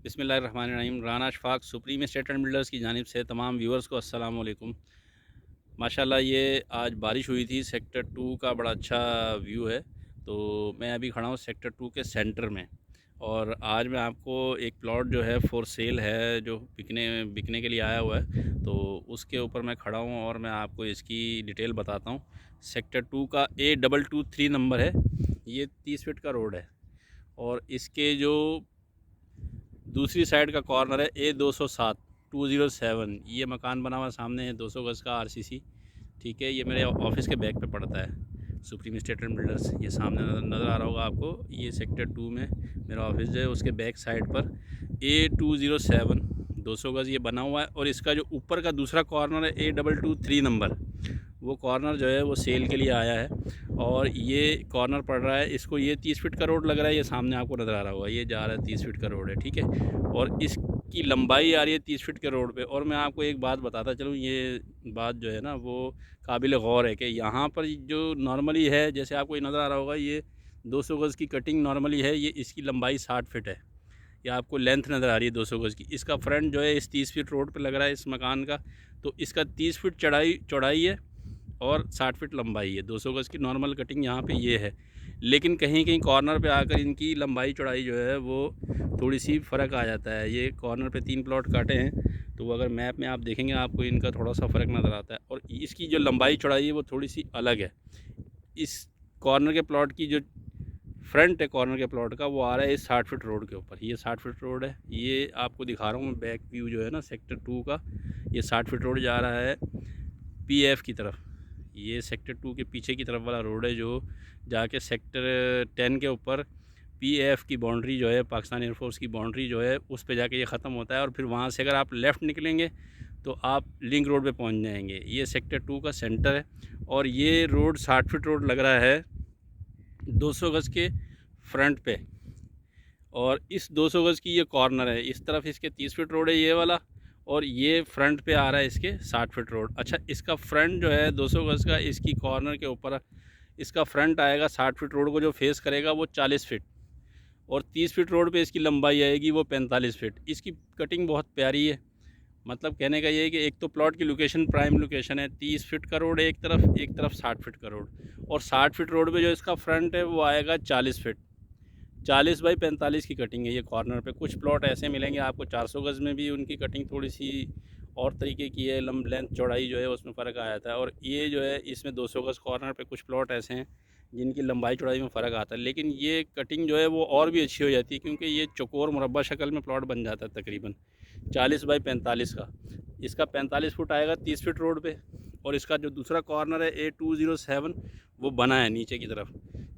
बिस्मिल्लाहिर्रहमानिर्रहीम। Rana Ashfaq supreme estate and builders की जानिब से तमाम व्यूअर्स को अस्सलाम वालेकुम। माशाल्लाह ये आज बारिश हुई थी। सेक्टर 2 का बड़ा अच्छा व्यू है। तो मैं अभी खड़ा हूँ सेक्टर 2 के सेंटर में, और आज मैं आपको एक प्लॉट जो है फॉर सेल है, जो बिकने के लिए आया हुआ है, तो उसके ऊपर मैं खड़ा हूँ और मैं आपको इसकी डिटेल बताता हूँ। सेक्टर 2 का A223 नंबर है। ये 30 फीट का रोड है, और इसके जो दूसरी साइड का कॉर्नर है A207 207। ये मकान बना हुआ सामने है, 200 गज़ का RCC। ठीक है, ये मेरे ऑफिस के बैक पे पड़ता है, सुप्रीम एस्टेट एंड बिल्डर्स। ये सामने नज़र आ रहा होगा आपको। ये सेक्टर 2 में मेरा ऑफिस है, उसके बैक साइड पर A207 200 गज़ ये बना हुआ है। और इसका जो ऊपर का दूसरा कॉर्नर है A223 नंबर, वो कॉर्नर जो है वो सेल के लिए आया है। और ये कॉर्नर पड़ रहा है, इसको ये 30 फीट का रोड लग रहा है। ये सामने आपको नज़र आ रहा होगा, ये जा रहा है 30 फीट का रोड है। ठीक है, और इसकी लंबाई आ रही है 30 फीट के रोड पे। और मैं आपको एक बात बताता चलूँ, ये बात जो है ना वो काबिल गौर है कि यहाँ पर जो नॉर्मली है, जैसे आपको नज़र आ रहा होगा, ये 200 गज़ की कटिंग नॉर्मली है। ये इसकी लंबाई 60 फीट है। ये आपको लेंथ नज़र आ रही है 200 गज़ की। इसका फ्रंट जो है इस 30 फीट रोड पे लग रहा है इस मकान का। तो इसका 30 फीट चौड़ाई है और 60 फीट लंबाई है। 200 गज़ की नॉर्मल कटिंग यहाँ पे ये है। लेकिन कहीं कहीं कॉर्नर पे आकर इनकी लंबाई चौड़ाई जो है वो थोड़ी सी फ़र्क आ जाता है। ये कॉर्नर पे 3 प्लॉट काटे हैं, तो अगर मैप में आप देखेंगे आपको इनका थोड़ा सा फ़र्क नज़र आता है। और इसकी जो लंबाई चौड़ाई है वो थोड़ी सी अलग है। इस कॉर्नर के प्लॉट की जो फ्रंट है कॉर्नर के प्लॉट का, वो आ रहा है इस 60 फीट रोड के ऊपर। ये 60 फीट रोड है, ये आपको दिखा रहा हूँ मैं बैक व्यू जो है ना सेक्टर 2 का। ये 60 फीट रोड जा रहा है PF की तरफ। ये सेक्टर 2 के पीछे की तरफ वाला रोड है, जो जाके सेक्टर 10 के ऊपर PF की बाउंड्री जो है, पाकिस्तान एयरफोर्स की बाउंड्री जो है, उस पे जाके ये ख़त्म होता है। और फिर वहाँ से अगर आप लेफ़्ट निकलेंगे तो आप लिंक रोड पे पहुँच जाएंगे। ये सेक्टर 2 का सेंटर है, और ये रोड 60 फीट रोड लग रहा है 200 गज़ के फ्रंट पे। और इस 200 गज़ की ये कॉर्नर है, इस तरफ इसके 30 फीट रोड है ये वाला, और ये फ्रंट पे आ रहा है इसके 60 फीट रोड। अच्छा, इसका फ्रंट जो है 200 गज़ का, इसकी कॉर्नर के ऊपर इसका फ्रंट आएगा 60 फीट रोड को जो फेस करेगा वो 40 फीट, और 30 फीट रोड पे इसकी लंबाई आएगी वो 45 फीट। इसकी कटिंग बहुत प्यारी है। मतलब कहने का ये है कि एक तो प्लॉट की लोकेशन प्राइम लोकेशन है, 30 फीट का रोड है एक तरफ 60 फीट का रोड। और 60 फीट रोड पे जो इसका फ्रंट है वो आएगा 40 फीट। 40 बाई 45 की कटिंग है ये कॉर्नर पे। कुछ प्लॉट ऐसे मिलेंगे आपको 400 गज़ में भी, उनकी कटिंग थोड़ी सी और तरीके की है, लेंथ चौड़ाई जो है उसमें फ़र्क आ जाता है। और ये जो है इसमें 200 गज़ कॉर्नर पे कुछ प्लॉट ऐसे हैं जिनकी लंबाई चौड़ाई में फ़र्क आता है। लेकिन ये कटिंग जो है वो और भी अच्छी हो जाती है, क्योंकि ये चौकोर मुरब्बा शक्ल में प्लॉट बन जाता है तकरीबन 40 बाई 45 का। इसका 45 फुट आएगा 30 फीट रोड पे। और इसका जो दूसरा कॉर्नर है A207 वो बना है नीचे की तरफ।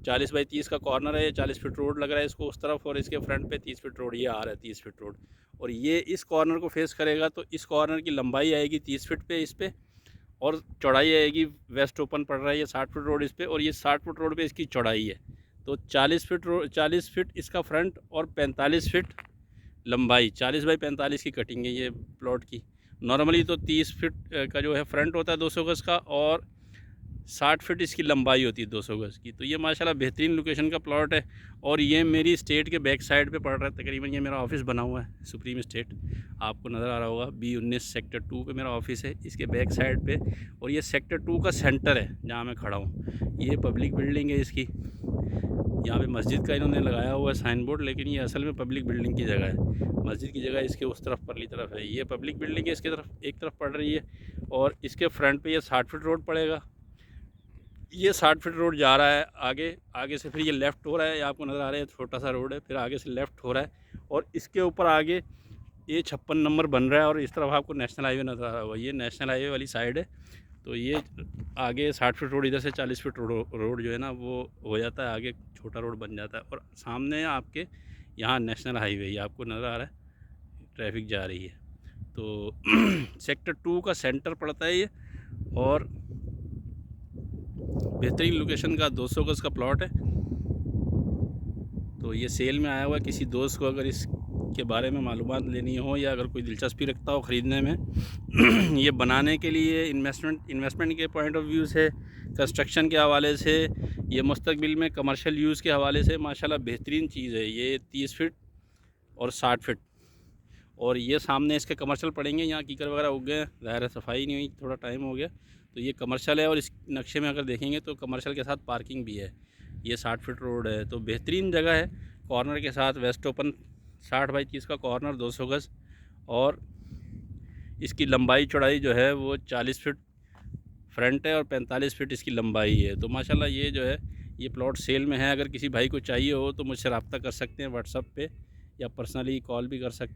40 बाई 30 का कॉर्नर है, 40 फीट रोड लग रहा है इसको उस तरफ, और इसके फ्रंट पे 30 फीट रोड ये आ रहा है 30 फीट रोड। और ये इस कॉर्नर को फेस करेगा, तो इस कॉर्नर की लंबाई आएगी 30 फीट पे इस पे, और चौड़ाई आएगी, वेस्ट ओपन पड़ रहा है ये 60 फीट रोड इस पे, और ये 60 फीट रोड पे इसकी चौड़ाई है। तो 40 फीट इसका फ्रंट और 45 फीट लंबाई। 40 बाई 45 की कटिंग है ये प्लॉट की। नॉर्मली तो 30 फीट का जो है फ्रंट होता है 200 गज़ का, और 60 फीट इसकी लंबाई होती है 200 गज़ की। तो ये माशाल्लाह बेहतरीन लोकेशन का प्लॉट है। और ये मेरी स्टेट के बैक साइड पे पड़ रहा है तकरीबन। ये मेरा ऑफिस बना हुआ है सुप्रीम स्टेट, आपको नज़र आ रहा होगा। B19 सेक्टर 2 पे मेरा ऑफिस है, इसके बैक साइड पे। और ये सेक्टर 2 का सेंटर है जहाँ मैं खड़ा हूँ। ये पब्लिक बिल्डिंग है इसकी। यहाँ पे मस्जिद का इन्होंने लगाया हुआ है साइन बोर्ड, लेकिन ये असल में पब्लिक बिल्डिंग की जगह है। मस्जिद की जगह इसके उस तरफ परली तरफ है। ये पब्लिक बिल्डिंग है, इसके तरफ एक तरफ पड़ रही है। और इसके फ्रंट पे ये 60 फीट रोड पड़ेगा। ये 60 फीट रोड जा रहा है आगे से, फिर ये लेफ़्ट हो रहा है। ये आपको नज़र आ रहा है, छोटा सा रोड है, फिर आगे से लेफ़्ट हो रहा है। और इसके ऊपर आगे A56 नंबर बन रहा है, और इस तरफ आपको नेशनल हाईवे नज़र आ रहा होगा। ये नेशनल हाईवे वाली साइड है। तो ये आगे 60 फीट रोड, इधर से 40 फीट रोड जो है ना वो हो जाता है, आगे छोटा रोड बन जाता है। और सामने आपके यहाँ नेशनल हाईवे ये आपको नज़र आ रहा है, ट्रैफिक जा रही है। तो सेक्टर 2 का सेंटर पड़ता है ये, और बेहतरीन लोकेशन का 200 गज़ का प्लॉट है। तो ये सेल में आया हुआ है। किसी दोस्त को अगर इसके बारे में मालूमात लेनी हो, या अगर कोई दिलचस्पी रखता हो ख़रीदने में ये बनाने के लिए, इन्वेस्टमेंट के पॉइंट ऑफ व्यू से, कंस्ट्रक्शन के हवाले से, ये मुस्तकबिल में कमर्शियल यूज़ के हवाले से माशाल्लाह बेहतरीन चीज़ है। ये 30 फीट और 60 फीट और ये सामने इसके कमर्शियल पड़ेंगे, यहाँ कीकर वगैरह उग गए, ज़ाहिर है सफाई नहीं हुई, थोड़ा टाइम हो गया। तो ये कमर्शियल है और इस नक्शे में अगर देखेंगे तो कमर्शियल के साथ पार्किंग भी है। ये 60 फीट रोड है, तो बेहतरीन जगह है, कॉर्नर के साथ वेस्ट ओपन 60 बाई 30 का कॉर्नर, 200 गज़, और इसकी लंबाई चौड़ाई जो है वो 40 फीट फ्रंट है और 45 फीट इसकी लंबाई है। तो माशाल्लाह ये जो है ये प्लॉट सेल में है। अगर किसी भाई को चाहिए हो तो मुझसे रब्ता कर सकते हैं व्हाट्सएप पे, या पर्सनली कॉल भी कर सकते हैं।